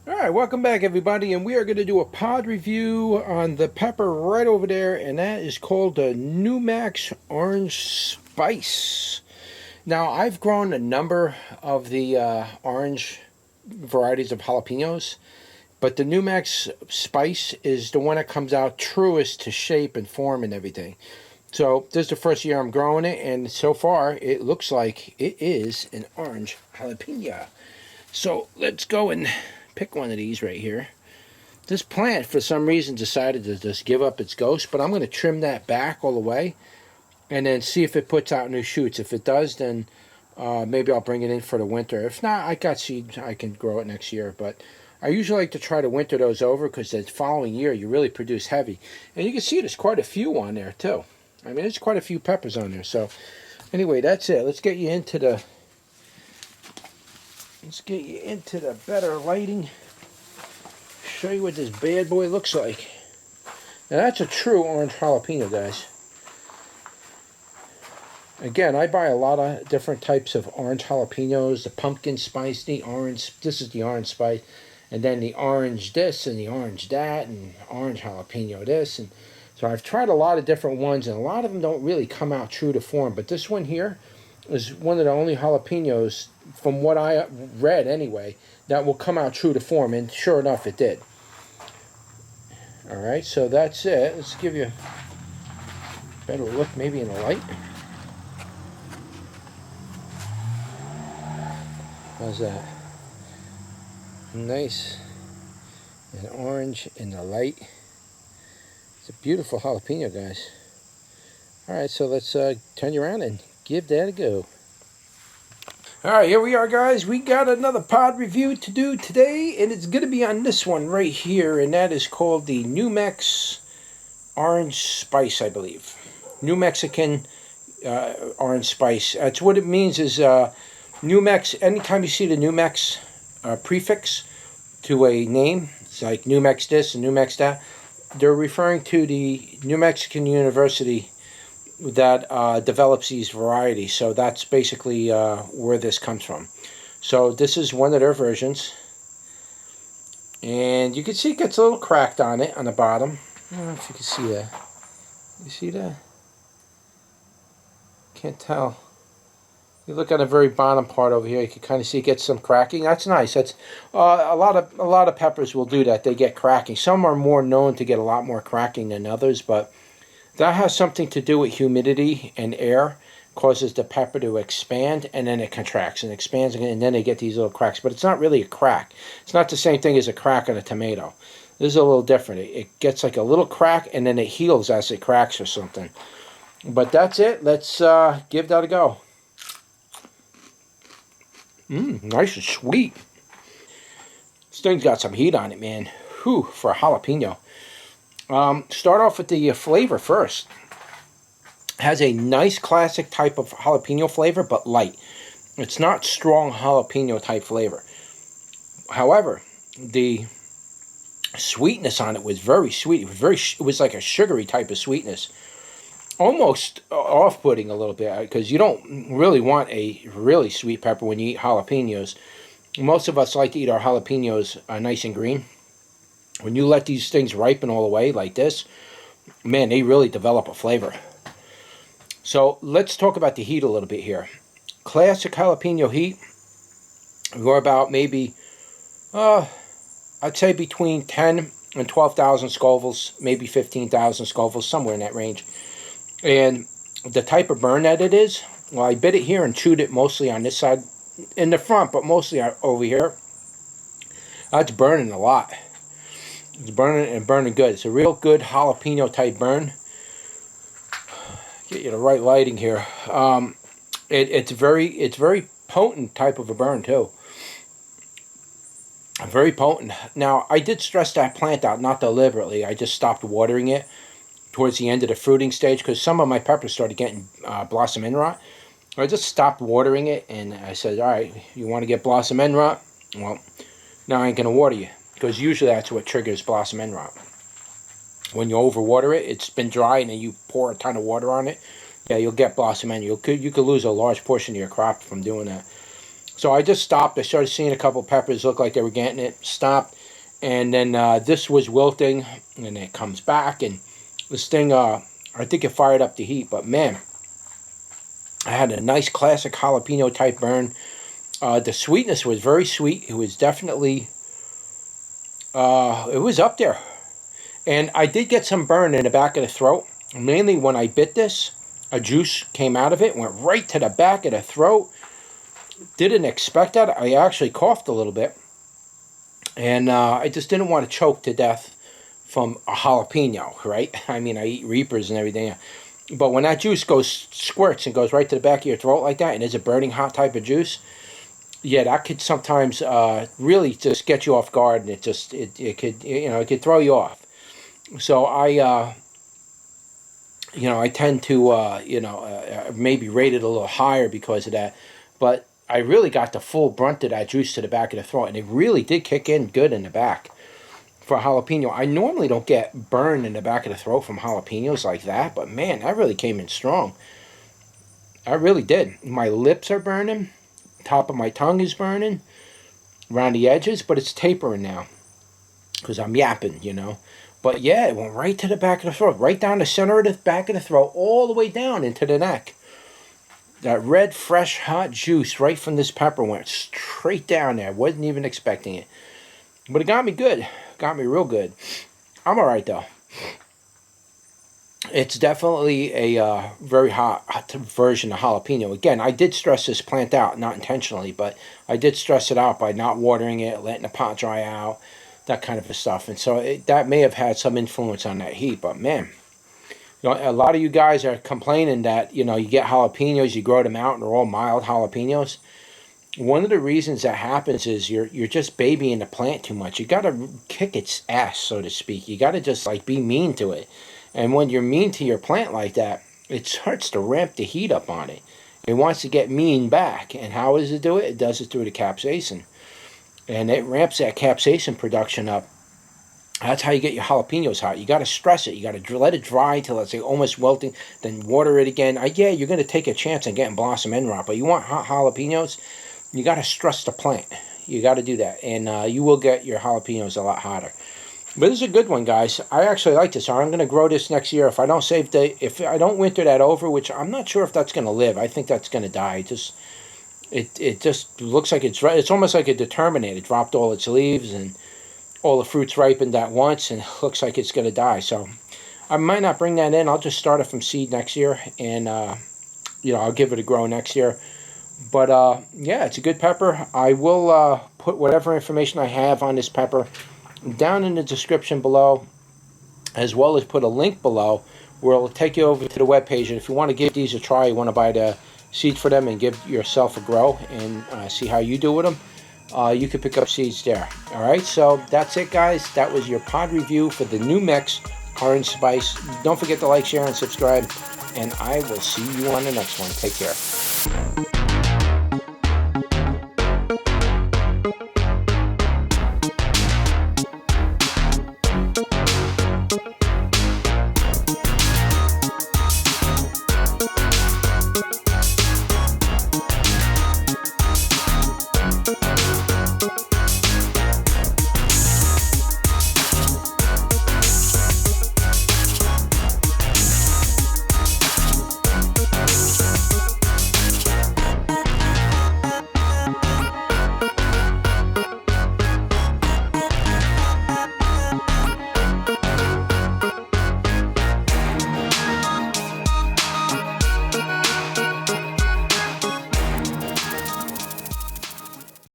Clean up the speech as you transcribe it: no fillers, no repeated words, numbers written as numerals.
Alright, welcome back everybody, and we are going to do a pod review on the pepper right over there, and that is called the NuMex Orange Spice. Now, I've grown a number of the orange varieties of jalapenos, but the NuMex Spice is the one that comes out truest to shape and form and everything. So, this is the first year I'm growing it, and so far, it looks like it is an orange jalapeno. So, let's go and pick one of these right here. This plant, for some reason, decided to just give up its ghost, but I'm going to trim that back all the way and then see if it puts out new shoots. If it does, then maybe I'll bring it in for the winter. If not, I got seeds. I can grow it next year, but I usually like to try to winter those over because the following year you really produce heavy. And you can see there's quite a few on there, too. I mean, there's quite a few peppers on there. So, anyway, that's it. Let's get you into the better lighting. Show you what this bad boy looks like. Now that's a true orange jalapeno, guys. Again, I buy a lot of different types of orange jalapenos. The pumpkin spice, the orange, this is the orange spice, and then the orange this and the orange that, and orange jalapeno this. And so I've tried a lot of different ones, and a lot of them don't really come out true to form. But this one here is one of the only jalapenos, from what I read anyway, that will come out true to form, and sure enough it did. Alright, so that's it. Let's give you a better look maybe in the light. How's that? Nice and orange in the light. It's a beautiful jalapeno, guys. Alright, so let's turn you around and give that a go. Alright, here we are, guys. We got another pod review to do today, and it's going to be on this one right here, and that is called the NuMex Orange Spice, I believe. New Mexican Orange Spice. That's what it means is NuMex. Anytime you see the NuMex prefix to a name, it's like NuMex this and NuMex that, they're referring to the New Mexican University that develops these varieties. So that's basically where this comes from. So this is one of their versions. And you can see it gets a little cracked on it on the bottom. I don't know if you can see that. You see that? Can't tell. You look at the very bottom part over here, you can kind of see it gets some cracking. That's nice. That's a lot of peppers will do that. They get cracking. Some are more known to get a lot more cracking than others, but that has something to do with humidity and air. Causes the pepper to expand, and then it contracts and expands again, and then they get these little cracks. But it's not really a crack. It's not the same thing as a crack on a tomato. This is a little different. It gets like a little crack, and then it heals as it cracks or something. But that's it. Let's give that a go. Nice and sweet. This thing's got some heat on it, man. Whew, for a jalapeno. Start off with the flavor first. Has a nice classic type of jalapeno flavor, but light. It's not strong jalapeno type flavor. However, the sweetness on it was very sweet. It was like a sugary type of sweetness. Almost off-putting a little bit, because you don't really want a really sweet pepper when you eat jalapenos. Most of us like to eat our jalapenos nice and green. When you let these things ripen all the way like this, man, they really develop a flavor. So let's talk about the heat a little bit here. Classic jalapeno heat, we're about maybe, I'd say between 10 and 12,000 Scovilles, maybe 15,000 Scovilles, somewhere in that range. And the type of burn that it is, well, I bit it here and chewed it mostly on this side, in the front, but mostly over here. That's burning a lot. It's burning and burning good. It's a real good jalapeno type burn. Get you the right lighting here. It's very potent type of a burn too. Very potent. Now I did stress that plant out, not deliberately. I just stopped watering it towards the end of the fruiting stage because some of my peppers started getting blossom end rot. I just stopped watering it, and I said, all right, you want to get blossom end rot? Well, now I ain't going to water you, because usually that's what triggers blossom end rot. When you overwater it, it's been dry, and then you pour a ton of water on it, yeah, you'll get blossom end. You could lose a large portion of your crop from doing that. So I just stopped. I started seeing a couple peppers look like they were getting it. Stopped. And then this was wilting. And it comes back. And this thing, I think it fired up the heat. But man, I had a nice classic jalapeno type burn. The sweetness was very sweet. It was definitely, it was up there. And I did get some burn in the back of the throat. Mainly when I bit this, a juice came out of it. Went right to the back of the throat. Didn't expect that. I actually coughed a little bit. And I just didn't want to choke to death from a jalapeno, right? I mean, I eat Reapers and everything. But when that juice squirts and goes right to the back of your throat like that, and is a burning hot type of juice, yeah, that could sometimes really just get you off guard, and it could, it could throw you off. So I tend to, maybe rate it a little higher because of that. But I really got the full brunt of that juice to the back of the throat, and it really did kick in good in the back for a jalapeno. I normally don't get burn in the back of the throat from jalapenos like that, but man, that really came in strong. I really did. My lips are burning, top of my tongue is burning, around the edges, but it's tapering now because I'm yapping, But yeah, it went right to the back of the throat, right down the center of the back of the throat, all the way down into the neck. That red, fresh, hot juice right from this pepper went straight down there. Wasn't even expecting it. But it got me good. Got me real good. I'm all right, though. It's definitely a very hot version of jalapeno. Again, I did stress this plant out, not intentionally, but I did stress it out by not watering it, letting the pot dry out, that kind of stuff. And so that may have had some influence on that heat. But, man, a lot of you guys are complaining that, you get jalapenos, you grow them out, and they're all mild jalapenos. One of the reasons that happens is you're just babying the plant too much. You got to kick its ass, so to speak. You got to just, be mean to it. And when you're mean to your plant like that, it starts to ramp the heat up on it. It wants to get mean back. And how does it do it? It does it through the capsaicin. And it ramps that capsaicin production up. That's how you get your jalapenos hot. You got to stress it. You got to let it dry till it's almost wilting. Then water it again. Yeah, you're going to take a chance on getting blossom end rot. But you want hot jalapenos, you got to stress the plant. You got to do that. And you will get your jalapenos a lot hotter. But this is a good one, guys. I actually like this. I'm going to grow this next year. If I don't winter that over, which I'm not sure if that's going to live. I think that's going to die. It just looks like it's almost like a determinate. It dropped all its leaves and all the fruits ripened at once, and it looks like it's going to die. So I might not bring that in. I'll just start it from seed next year, and I'll give it a grow next year. But yeah, it's a good pepper. I will put whatever information I have on this pepper down in the description below, as well as put a link below where it'll take you over to the webpage. And if you want to give these a try, you want to buy the seeds for them and give yourself a grow and see how you do with them, you can pick up seeds there. All right, so that's it, guys. That was your pod review for the NuMex orange spice. Don't forget to like, share, and subscribe, and I will see you on the next one. Take care.